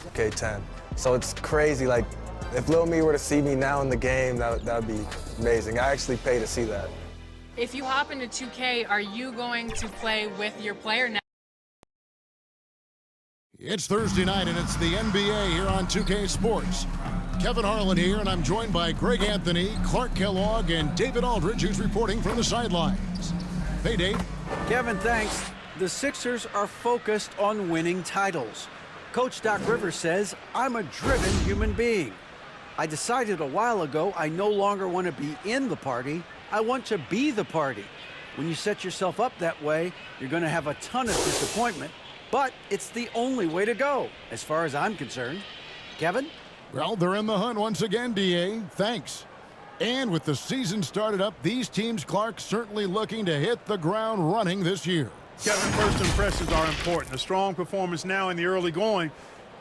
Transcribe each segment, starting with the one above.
Okay, 10. So it's crazy. Like, if Lil Me were to see me now in the game, that would be amazing. I actually pay to see that. If you hop into 2K, are you going to play with your player now? It's Thursday night, and it's the NBA here on 2K Sports. Kevin Harlan here, and I'm joined by Greg Anthony, Clark Kellogg, and David Aldridge, who's reporting from the sidelines. Hey, Dave. Kevin, thanks. The Sixers are focused on winning titles. Coach Doc Rivers says, I'm a driven human being. I decided a while ago I no longer want to be in the party. I want to be the party. When you set yourself up that way, you're going to have a ton of disappointment, but it's the only way to go, as far as I'm concerned. Kevin? Well, they're in the hunt once again, D.A. Thanks. And with the season started up, these teams, Clark, certainly looking to hit the ground running this year. Kevin, first impressions are important. A strong performance now in the early going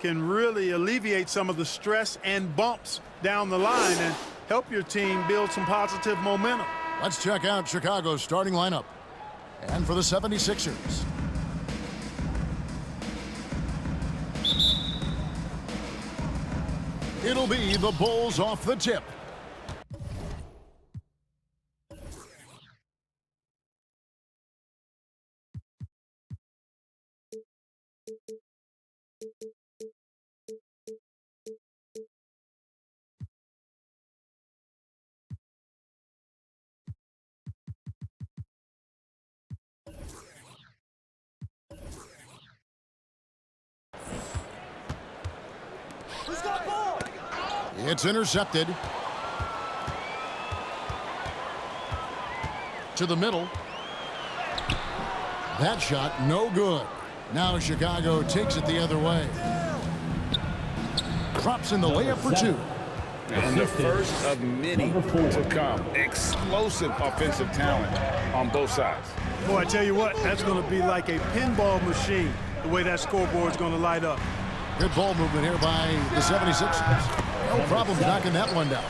can really alleviate some of the stress and bumps down the line and help your team build some positive momentum. Let's check out Chicago's starting lineup. And for the 76ers. It'll be the Bulls off the tip. It's intercepted. To the middle. That shot no good. Now Chicago takes it the other way. Drops in the layup for two. And the first of many to come. Explosive offensive talent on both sides. Boy, I tell you what, that's going to be like a pinball machine, the way that scoreboard's going to light up. Good ball movement here by the 76ers. No problem knocking that one down.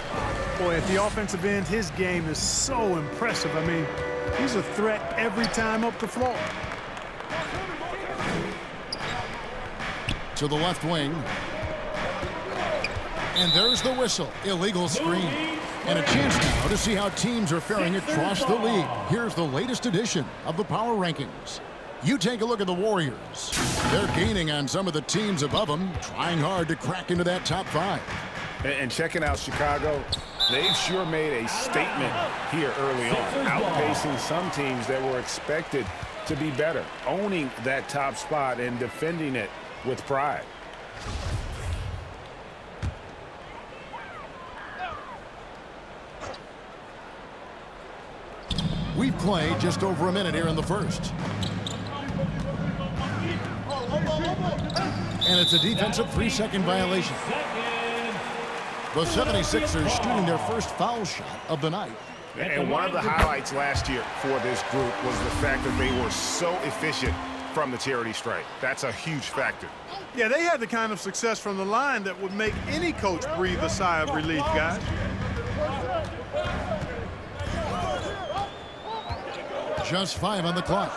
Boy, at the offensive end, his game is so impressive. I mean, he's a threat every time up the floor. To the left wing. And there's the whistle. Illegal screen. And a chance now to see how teams are faring across the league. Here's the latest edition of the Power Rankings. You take a look at the Warriors. They're gaining on some of the teams above them, trying hard to crack into that top five. And checking out Chicago, they've sure made a statement here early on, outpacing some teams that were expected to be better, owning that top spot and defending it with pride. We've played just over a minute here in the first. And it's a defensive 3-second violation. The 76ers shooting their first foul shot of the night. And one of the highlights last year for this group was the fact that they were so efficient from the charity stripe. That's a huge factor. Yeah, they had the kind of success from the line that would make any coach breathe a sigh of relief, guys. Just 5 on the clock.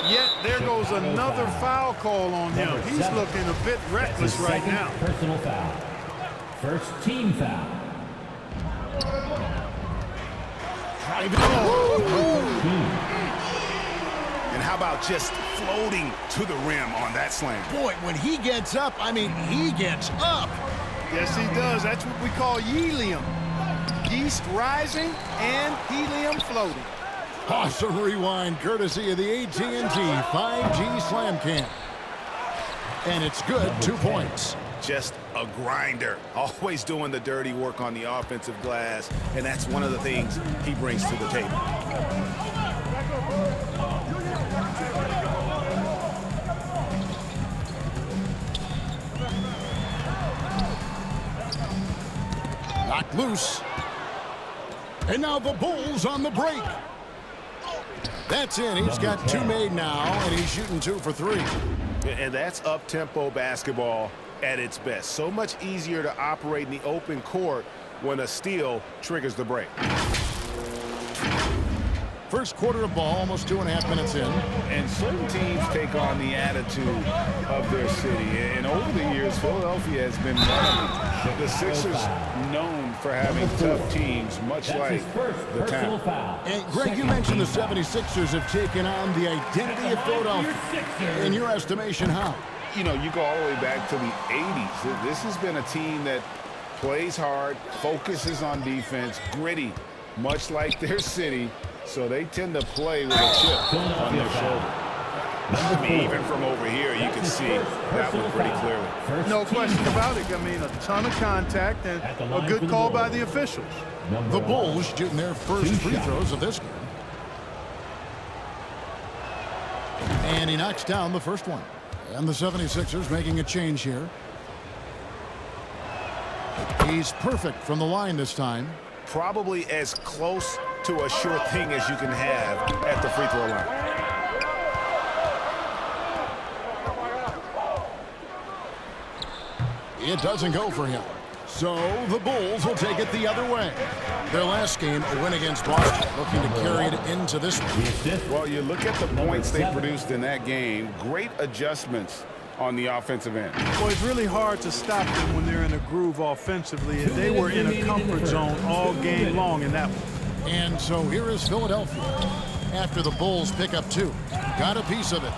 Yet there goes another foul call on him. He's looking a bit reckless right now. Personal foul. First team foul. And how about just floating to the rim on that slam? Boy, when he gets up, I mean, he gets up. Yes, he does. That's what we call helium. Yeast rising and helium floating. Awesome rewind courtesy of the AT&T 5G Slam Cam. And it's good, 2 points. Just a grinder, always doing the dirty work on the offensive glass, and that's one of the things he brings to the table. Knocked loose. And now the Bulls on the break. That's in. He's got 2 made now, and he's shooting 2 for 3. And that's up-tempo basketball at its best. So much easier to operate in the open court when a steal triggers the break. First quarter of ball, almost 2.5 minutes in. And certain teams take on the attitude of their city. And over the years, Philadelphia has been one of them. The Sixers known for having tough teams, much like the town. And Greg, you mentioned the 76ers have taken on the identity of Philadelphia. In your estimation, how? You know, you go all the way back to the 80s. This has been a team that plays hard, focuses on defense, gritty, much like their city. So they tend to play with a chip on their shoulder. I mean, even from over here, you can see that one pretty clearly. No question about it. I mean, a ton of contact and a good call by the officials. The Bulls shooting their first free throws of this game. And he knocks down the first one. And the 76ers making a change here. He's perfect from the line this time. Probably as close to a sure thing as you can have at the free throw line. It doesn't go for him. So the Bulls will take it the other way. Their last game, a win against Boston, looking to carry it into this one. Well, you look at the points they produced in that game. Great adjustments on the offensive end. Well, it's really hard to stop them when they're in a groove offensively, and they were in a comfort zone all game long in that one. And so here is Philadelphia. After the Bulls pick up 2. Got a piece of it.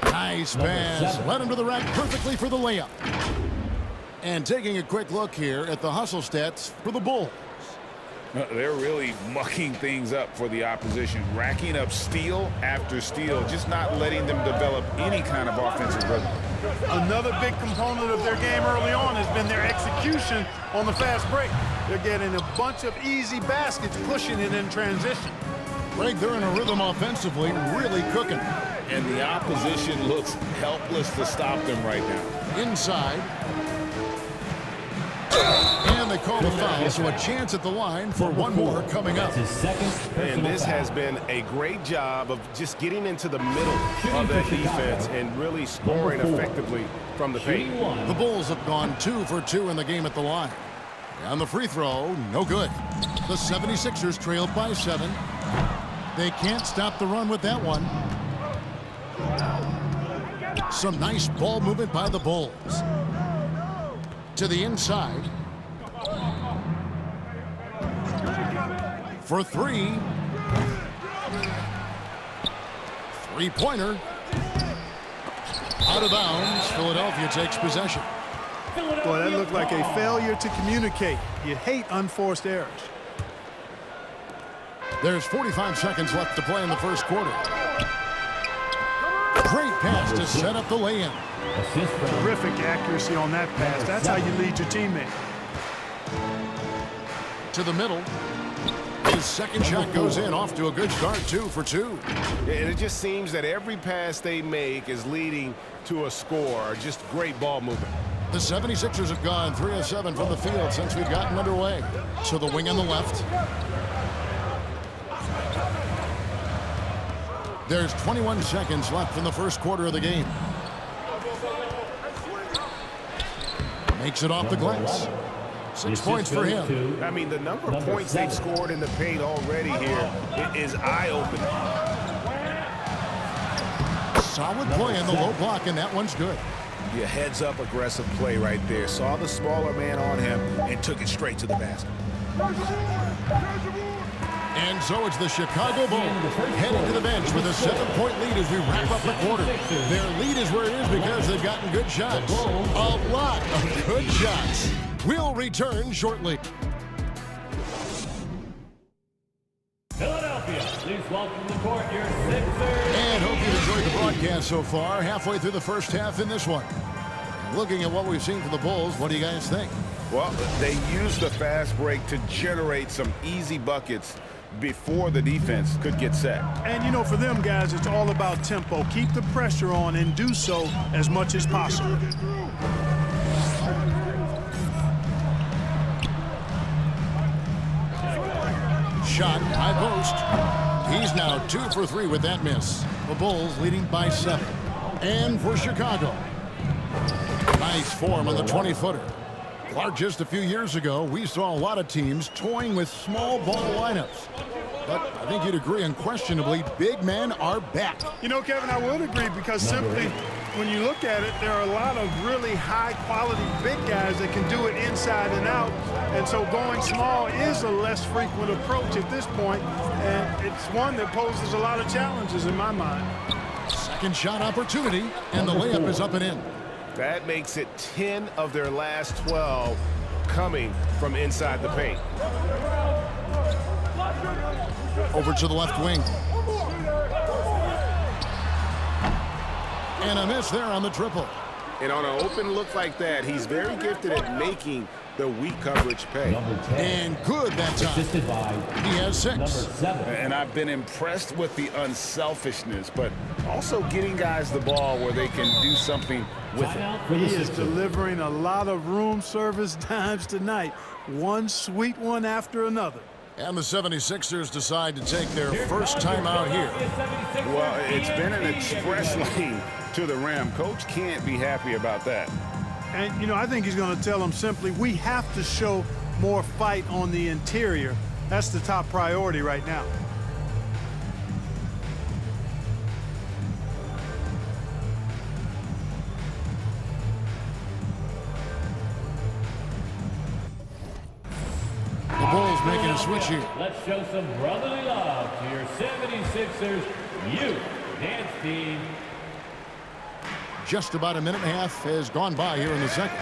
Nice pass. Led him to the rack perfectly for the layup. And taking a quick look here at the hustle stats for the Bulls. They're really mucking things up for the opposition, racking up steal after steal, just not letting them develop any kind of offensive rhythm. Another big component of their game early on has been their execution on the fast break. They're getting a bunch of easy baskets, pushing it in transition. Greg, they're in a rhythm offensively, really cooking. And the opposition looks helpless to stop them right now. Inside. And they call a foul, so a chance at the line for one more coming up. And this has been a great job of just getting into the middle of that defense and really scoring effectively from the paint. The Bulls have gone 2 for 2 in the game at the line. And the free throw, no good. The 76ers trailed by 7. They can't stop the run with that one. Some nice ball movement by the Bulls. To the inside. For 3. Three-pointer. Out of bounds. Philadelphia takes possession. Boy, that looked like a failure to communicate. You hate unforced errors. There's 45 seconds left to play in the first quarter. Great pass to set up the lay-in. Terrific accuracy on that pass. That's how you lead your teammate. To the middle. His second shot goes in, off to a good start, 2 for 2. And it just seems that every pass they make is leading to a score. Just great ball movement. The 76ers have gone 3 of 7 from the field since we've gotten underway. So the wing on the left. There's 21 seconds left in the first quarter of the game. Makes it off the glass. 6 points for him. I mean, the number of points they've scored in the paint already here is eye-opening. Solid play in the low block, and that one's good. Your heads-up aggressive play right there. Saw the smaller man on him and took it straight to the basket. And so it's the Chicago Bulls heading to the bench with a 7-point lead as we wrap up the quarter. Their lead is where it is because they've gotten good shots. A lot of good shots. We'll return shortly. Philadelphia, please welcome to court your Sixers. And hope you've enjoyed the broadcast so far. Halfway through the first half in this one. Looking at what we've seen from the Bulls, what do you guys think? Well, they used the fast break to generate some easy buckets before the defense could get set. And, you know, for them guys, it's all about tempo. Keep the pressure on and do so as much as possible. Shot, high post. He's now 2 for 3 with that miss. The Bulls leading by 7. And for Chicago. Nice form on the 20-footer. Clark, just a few years ago, we saw a lot of teams toying with small ball lineups. But I think you'd agree unquestionably, big men are back. You know, Kevin, I would agree because simply when you look at it, there are a lot of really high-quality big guys that can do it inside and out. And so going small is a less frequent approach at this point, and it's one that poses a lot of challenges in my mind. Second shot opportunity, and the layup is up and in. That makes it 10 of their last 12 coming from inside the paint. Over to the left wing. And a miss there on the triple. And on an open look like that, he's very gifted at making the weak coverage pay. And good that time. He has 6. And I've been impressed with the unselfishness, but also getting guys the ball where they can do something with it. He is delivering a lot of room service dimes tonight. One sweet one after another. And the 76ers decide to take their first time out here. Well, it's been an express lane to the rim. Coach can't be happy about that. And, you know, I think he's going to tell them simply, we have to show more fight on the interior. That's the top priority right now. The Bulls making a switch here. Let's show some brotherly love to your 76ers youth dance team. Just about a minute and a half has gone by here in the second.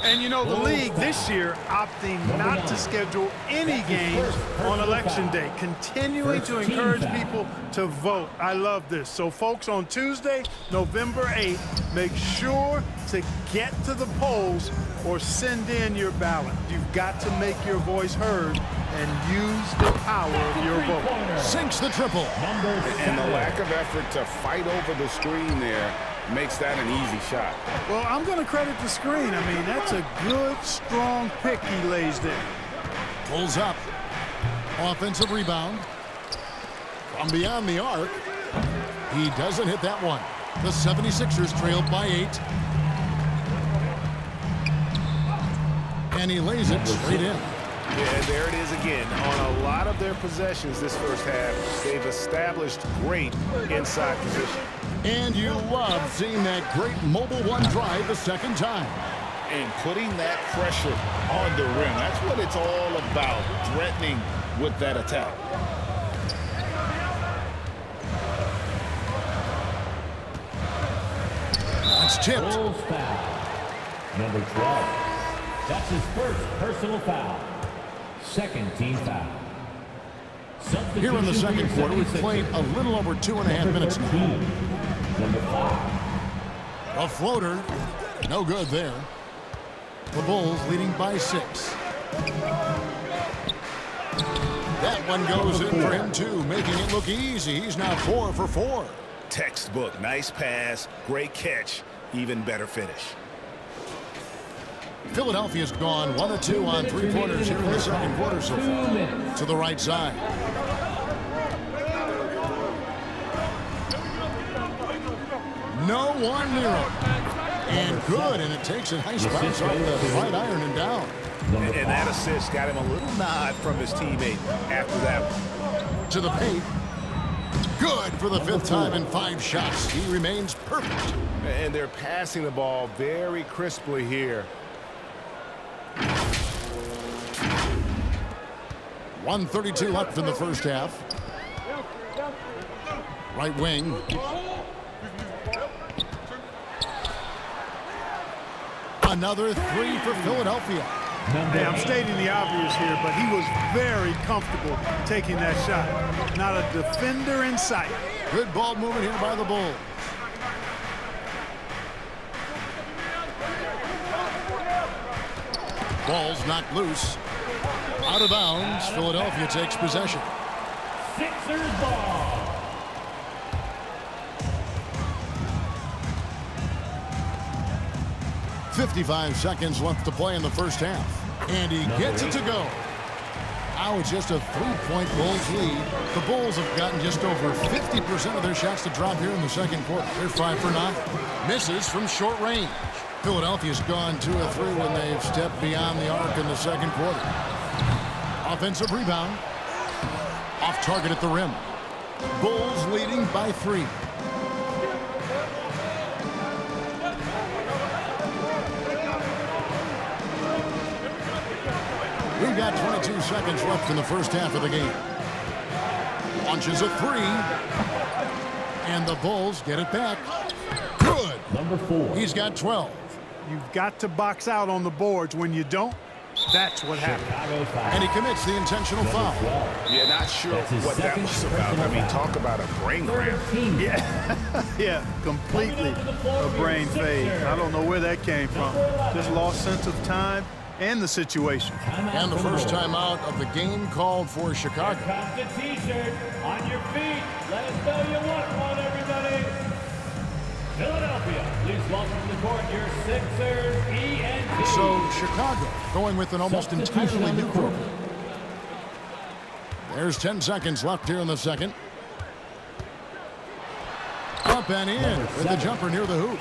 And you know, the league this year opting not to schedule any games on election day, continuing to encourage people to vote. I love this. So folks, on Tuesday, November 8th, make sure to get to the polls or send in your ballot. You've got to make your voice heard and use the power of your vote. Sinks the triple. And the lack of effort to fight over the screen there makes that an easy shot. Well, I'm going to credit the screen. I mean, that's a good, strong pick he lays there. Pulls up. Offensive rebound. From beyond the arc. He doesn't hit that one. The 76ers trailed by 8. And he lays it straight in. Yeah, there it is again. On a lot of their possessions this first half, they've established great inside position. And you love seeing that great mobile one drive the second time. And putting that pressure on the rim. That's what it's all about, threatening with that attack. That's tipped. Bulls foul. Number 12. That's his first personal foul. Second team foul. Here in the second quarter, we've played a little over 2.5 minutes now. Number 5. A floater. No good there. The Bulls leading by 6. That one goes in for him, too, making it look easy. He's now 4 for 4. Textbook. Nice pass. Great catch. Even better finish. Philadelphia's gone 1 of 2 on 3-pointers here in the second quarter so far. To the right side. No one near him. And good, and it takes a nice bounce off the right iron and down. And that assist got him a little nod from his teammate after that one. To the paint. Good for the 5th time in 5 shots. He remains perfect. And they're passing the ball very crisply here. 1:32 left in the first half. Right wing. Another 3 for Philadelphia. Hey, I'm stating the obvious here, but he was very comfortable taking that shot. Not a defender in sight. Good ball movement here by the Bulls. Ball's knocked loose. Out of bounds. Philadelphia takes possession. Sixers ball. .55 seconds left to play in the first half. And he gets it to go. Now it's just a 3-point Bulls lead. The Bulls have gotten just over 50% of their shots to drop here in the second quarter. They're 5 for 9. Misses from short range. Philadelphia's gone 2 of 3 when they've stepped beyond the arc in the second quarter. Offensive rebound. Off target at the rim. Bulls leading by 3. We've got 22 seconds left in the first half of the game. Launches a 3. And the Bulls get it back. Good. Number 4. He's got 12. You've got to box out on the boards. When you don't, that's what happens. And he commits the intentional foul. Yeah, not sure what that was about. I mean, talk about a brain cramp. Yeah, completely a brain fade. I don't know where that came from. Just lost sense of time and the situation. And the first time out of the game called for Chicago. Comes the T-shirt on your feet. Let us know you want one, everybody. Philadelphia, please welcome to the court your Sixers ENT. So Chicago going with an almost entirely new group. There's 10 seconds left here in the second. Up and in with the jumper near the hoop.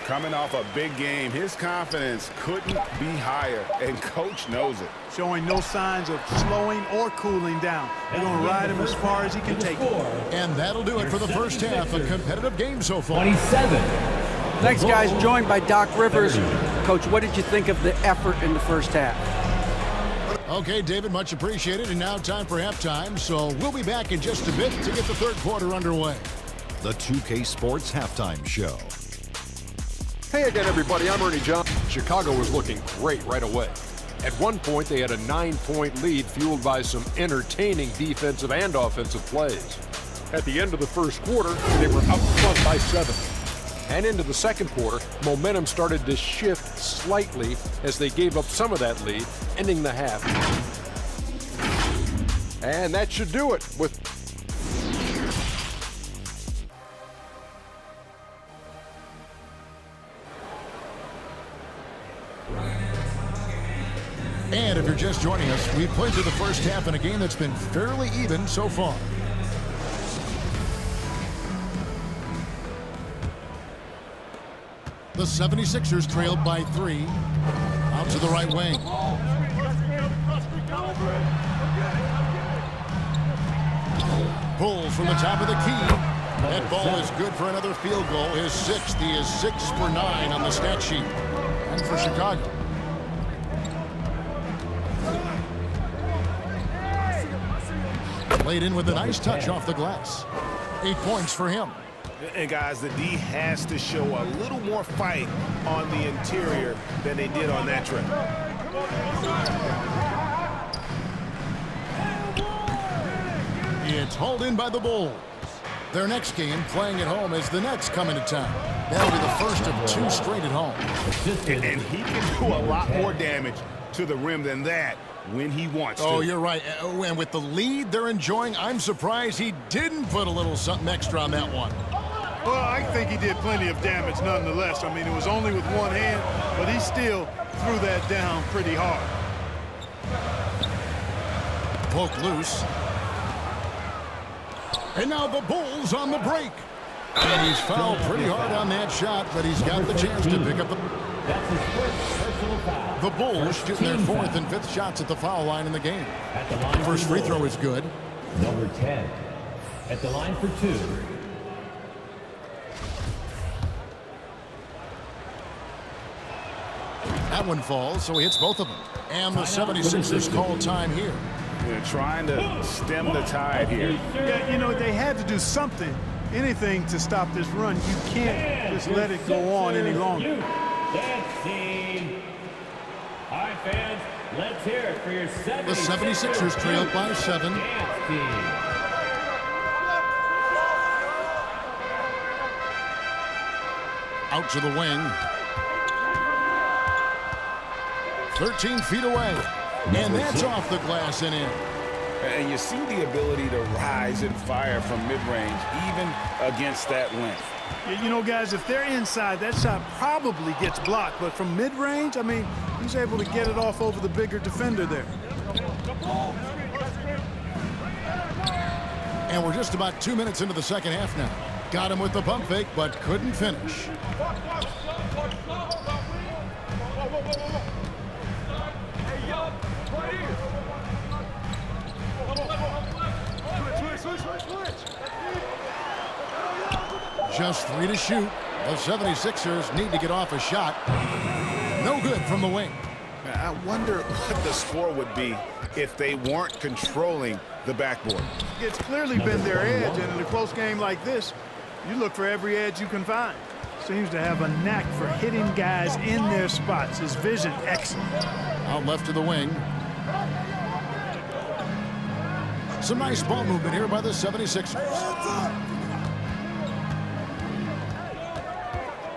Coming off a big game, his confidence couldn't be higher, and coach knows it. Showing no signs of slowing or cooling down. They're going to ride him as far as he can take it. And that'll do it for the first half. A competitive game so far. 27. Thanks, guys. Joined by Doc Rivers. Coach, what did you think of the effort in the first half? Okay, David, much appreciated. And now time for halftime. So we'll be back in just a bit to get the third quarter underway. The 2K Sports Halftime Show. Hey again, everybody. I'm Ernie Johnson. Chicago was looking great right away. At one point, they had a 9-point lead fueled by some entertaining defensive and offensive plays. At the end of the first quarter, they were up front by 7. And into the second quarter, momentum started to shift slightly as they gave up some of that lead, ending the half. And that should do it with And if you're just joining us, we've played through the first half in a game that's been fairly even so far. The 76ers trailed by 3. Out to the right wing. Pull from the top of the key. That ball is good for another field goal. His 6th. He is 6 for 9 on the stat sheet. And for Chicago. Laid in with a nice touch off the glass. 8 points for him. And guys, the D has to show a little more fight on the interior than they did on that trip. It's hauled in by the Bulls. Their next game, playing at home, as the Nets come into town. That'll be the first of 2 straight at home. And he can do a lot more damage to the rim than that when he wants to. Oh, you're right. And with the lead they're enjoying, I'm surprised he didn't put a little something extra on that one. Well, I think he did plenty of damage nonetheless. I mean, it was only with one hand, but he still threw that down pretty hard. Poke loose. And now the Bulls on the break. And he's fouled pretty hard on that shot, but he's got the chance to pick up the... That's his first personal foul. The Bulls shooting their 4th and 5th shots at the foul line in the game. At the line First free throw is good. Number 10. At the line for 2. That one falls, so he hits both of them. And the 76ers call time here. They're trying to stem the tide here. Yeah, you know, they had to do something, anything to stop this run. You can't just let it go on any longer. Dance team. All right, fans, let's hear it for your 76ers. The 76ers trailed by 7. Dance team. Out to the wing. 13 feet away. And that's off the glass and in. And you see the ability to rise and fire from mid-range, even against that length. You know, guys, if they're inside, that shot probably gets blocked. But from mid-range, I mean, he's able to get it off over the bigger defender there. And we're just about 2 minutes into the second half now. Got him with the pump fake, but couldn't finish. Just 3 to shoot. The 76ers need to get off a shot. No good from the wing. I wonder what the score would be if they weren't controlling the backboard. It's clearly been their edge, and in a close game like this, you look for every edge you can find. Seems to have a knack for hitting guys in their spots. His vision, excellent. Out left to the wing. Some nice ball movement here by the 76ers.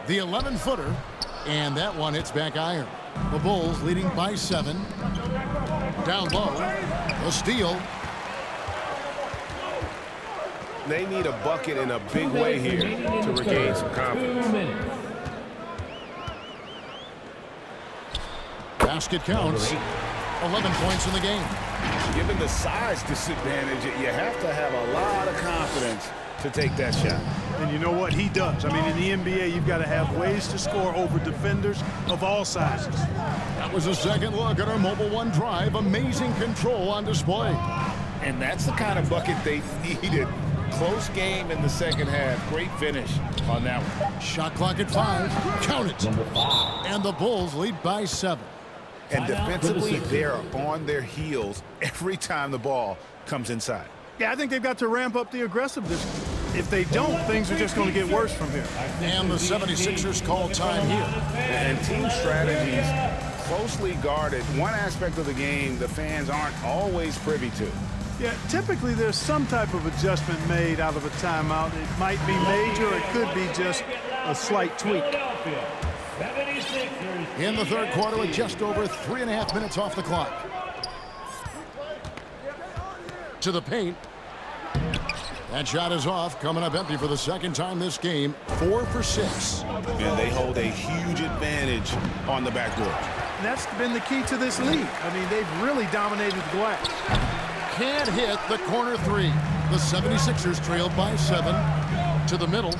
The 11-footer, and that one hits back iron. The Bulls leading by 7. Down low, a steal. They need a bucket in a big way here to regain some confidence. Basket counts. 11 points in the game. Given the size disadvantage, you have to have a lot of confidence to take that shot. And you know what? He does. I mean, in the NBA, you've got to have ways to score over defenders of all sizes. That was a second look at our Mobile One drive. Amazing control on display. And that's the kind of bucket they needed. Close game in the second half. Great finish on that one. Shot clock at 5. Count it. And the Bulls lead by 7. And defensively, they're on their heels every time the ball comes inside. Yeah, I think they've got to ramp up the aggressiveness. If they don't, things are just going to get worse from here. And the 76ers call time here. And team strategies closely guarded. One aspect of the game the fans aren't always privy to. Yeah, typically there's some type of adjustment made out of a timeout. It might be major, it could be just a slight tweak. In the third quarter with just over 3.5 minutes off the clock. To the paint. That shot is off, coming up empty for the second time this game. 4 for 6. And they hold a huge advantage on the backboard. And that's been the key to this league. I mean, they've really dominated the glass. Can't hit the corner 3. The 76ers trail by 7. To the middle.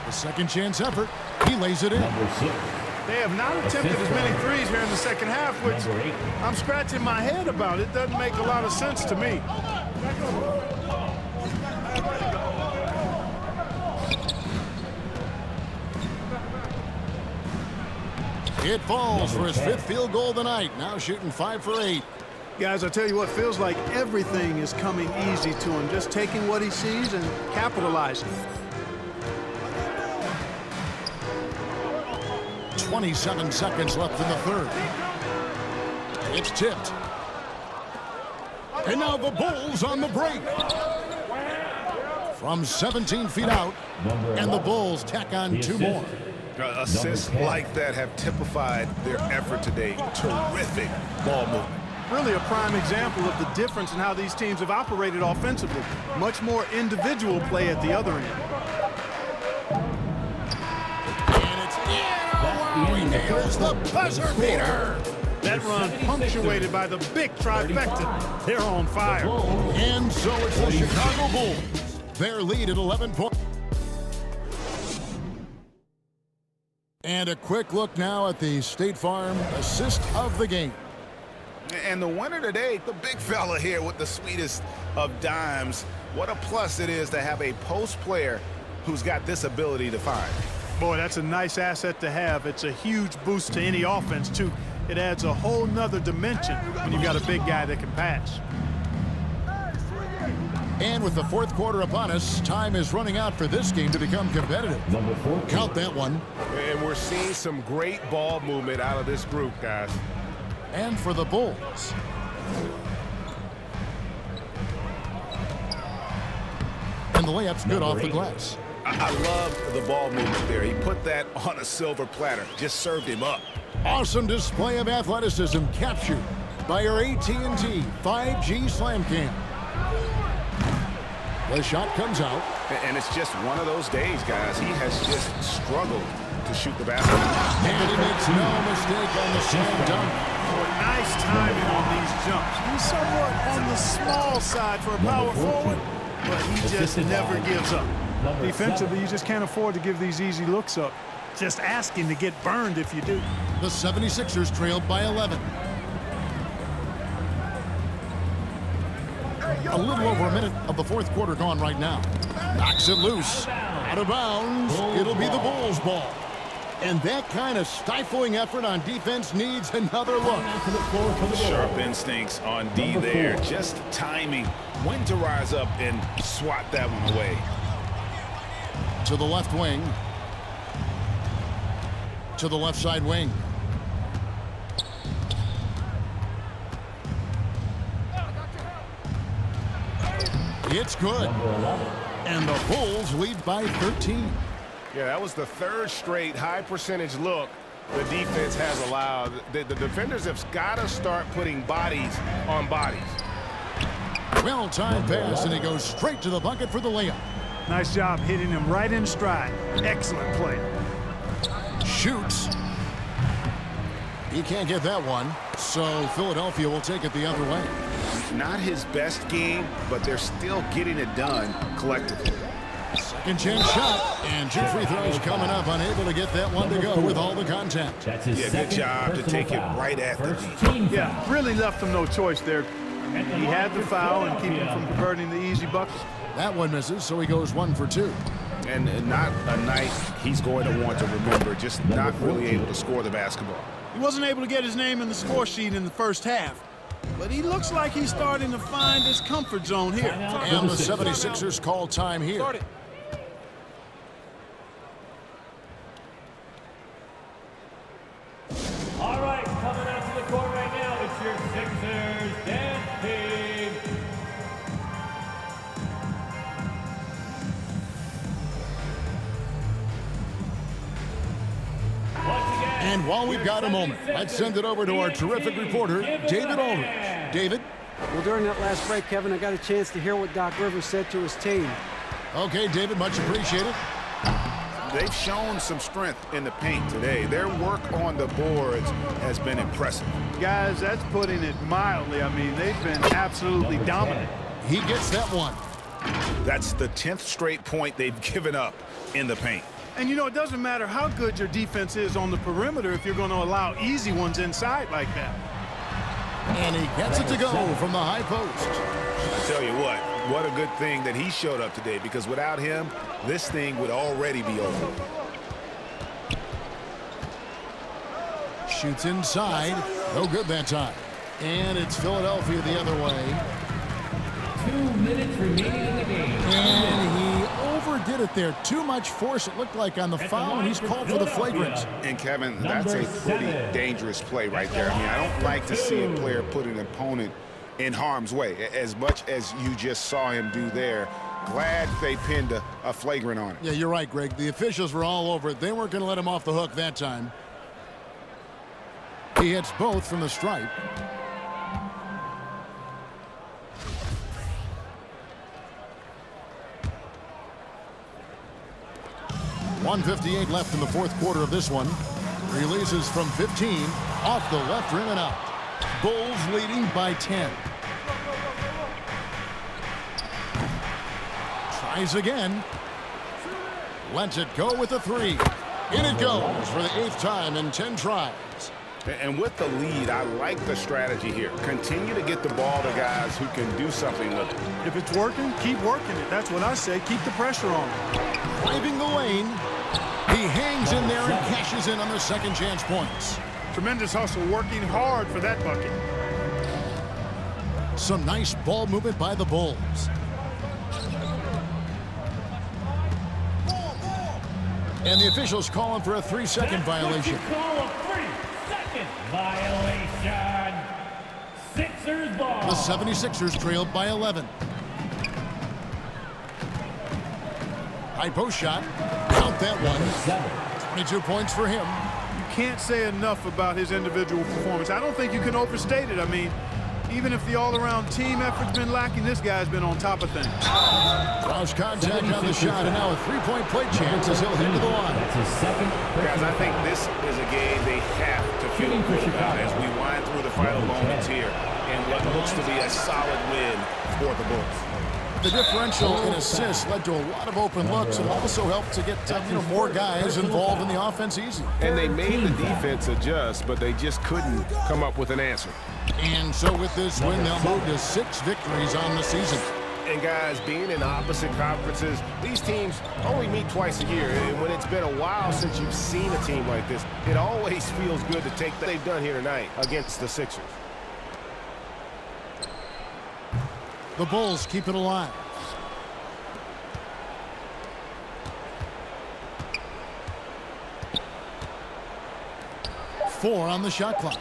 A second chance effort. He lays it in. They have not attempted as many threes here in the second half, which I'm scratching my head about. It doesn't make a lot of sense to me. It falls for his 5th field goal of the night. Now shooting 5 for 8. Guys, I tell you what, feels like everything is coming easy to him. Just taking what he sees and capitalizing. 27 seconds left in the third. It's tipped. And now the Bulls on the break. From 17 feet out. And the Bulls tack on 2 more. Assists like that have typified their effort today. Terrific ball movement. Really a prime example of the difference in how these teams have operated offensively. Much more individual play at the other end. And it's he nails the buzzer beater. That run punctuated by the big trifecta. They're on fire. And so it's the Chicago Bulls. Their lead at 11 points. And a quick look now at the State Farm assist of the game. And the winner today, the big fella here with the sweetest of dimes. What a plus it is to have a post player who's got this ability to find. Boy, that's a nice asset to have. It's a huge boost to any offense, too. It adds a whole nother dimension when you've got a big guy that can pass. And with the fourth quarter upon us, time is running out for this game to become competitive. Count that one. And we're seeing some great ball movement out of this group, guys. And for the Bulls. And the layup's good off the glass. I love the ball movement there. He put that on a silver platter. Just served him up. Awesome display of athleticism captured by our AT&T 5G Slam Cam. The shot comes out. And it's just one of those days, guys. He has just struggled to shoot the basket. And he makes no mistake on the slam dunk. Nice timing on these jumps. He's somewhat on the small side for a power forward, but he just never gives up. Defensively, you just can't afford to give these easy looks up. just asking to get burned if you do. The 76ers trailed by 11. A little over a minute of the fourth quarter gone right now. Knocks it loose. Out of bounds. It'll be the Bulls' ball. And that kind of stifling effort on defense needs another look. Sharp instincts on D there. Just timing when to rise up and swat that one away. To the left wing. To the left side wing. It's good. And the Bulls lead by 13. Yeah, that was the third straight high percentage look the defense has allowed. The defenders have got to start putting bodies on bodies. Well-timed pass, and he goes straight to the bucket for the layup. Nice job hitting him right in stride. Excellent play. Shoots. He can't get that one, so Philadelphia will take it the other way. Not his best game, but they're still getting it done collectively. Second chance shot, and 2 free throws coming up, unable to get that one to go with all the contact. Yeah, good job to take it right at the knee. Yeah, really left him no choice there. He had the foul and keep him from converting the easy buckets. That one misses, so he goes 1 for 2. And not a night he's going to want to remember, just not really able to score the basketball. He wasn't able to get his name in the score sheet in the first half, but he looks like he's starting to find his comfort zone here. And the 76ers call time here. All right, coming out to the court right now, it's your Sixers dance team. And while we've got a moment, let's send it over to our terrific reporter, David Aldridge. David? Well, during that last break, Kevin, I got a chance to hear what Doc Rivers said to his team. Okay, David, much appreciated. They've shown some strength in the paint today. Their work on the boards has been impressive. Guys, that's putting it mildly. I mean, they've been absolutely dominant. He gets that one. That's the 10th straight point they've given up in the paint. And, you know, it doesn't matter how good your defense is on the perimeter if you're going to allow easy ones inside like that. And he gets it to go from the high post. I tell you what a good thing that he showed up today, because without him, this thing would already be over. Shoots inside. No good that time. And it's Philadelphia the other way. 2 minutes remaining in the game. And he overdid it there. Too much force, it looked like, on the foul, and he's called for the flagrant. And, Kevin, that's a pretty dangerous play right there. I mean, I don't like to see a player put an opponent in harm's way, as much as you just saw him do there. Glad they pinned a flagrant on him. Yeah, you're right, Greg. The officials were all over it. They weren't going to let him off the hook that time. He hits both from the stripe. .158 left in the fourth quarter of this one. Releases from 15, off the left rim and out. Bulls leading by 10. Tries again. Lets it go with a 3. In it goes for the 8th time in 10 tries. And with the lead, I like the strategy here. Continue to get the ball to guys who can do something with it. If it's working, keep working it. That's what I say. Keep the pressure on. Driving the lane. He hangs in there and cashes in on the second chance points. Tremendous hustle, working hard for that bucket. Some nice ball movement by the Bulls. And the officials calling for a 3-second violation. Call a 3-second violation. Sixers ball. The 76ers trailed by 11. High post shot. Count that one. 22 points for him. You can't say enough about his individual performance. I don't think you can overstate it. I mean, even if the all-around team effort's been lacking, this guy's been on top of things. Draws contact on the shot, and now a 3-point play chance as he'll head to the line. That's his second. Guys, I think this is a game they have to feel good about as we wind through the final moments here in what looks to be a solid win for the Bulls. The differential in assists led to a lot of open looks and also helped to get more guys involved in the offense easy. And they made the defense adjust, but they just couldn't come up with an answer. And so with this win, they'll move to 6 victories on the season. And guys, being in opposite conferences, these teams only meet twice a year. And when it's been a while since you've seen a team like this, it always feels good to take what they've done here tonight against the Sixers. The Bulls keep it alive. Four on the shot clock.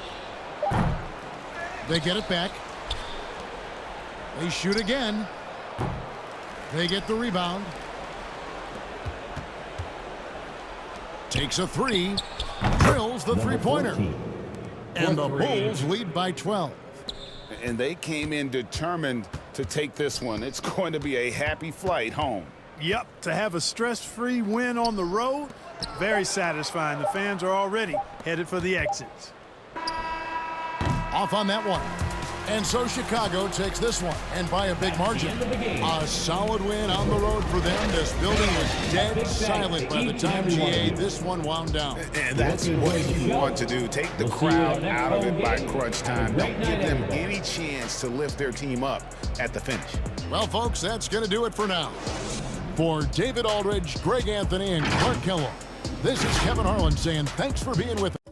They get it back. They shoot again. They get the rebound. Takes a three. Drills the three-pointer. And the Bulls lead by 12. And they came in determined to take this one. It's going to be a happy flight home. Yep, to have a stress-free win on the road, very satisfying. The fans are already headed for the exits. Off on that one. And so Chicago takes this one, and by a big margin. A solid win on the road for them. This building was dead silent by the time GA this one wound down. And that's what you want to do. Take the crowd out of it by crunch time. Don't give them any chance to lift their team up at the finish. Well, folks, that's going to do it for now. For David Aldridge, Greg Anthony, and Clark Kellogg, this is Kevin Harlan saying thanks for being with us.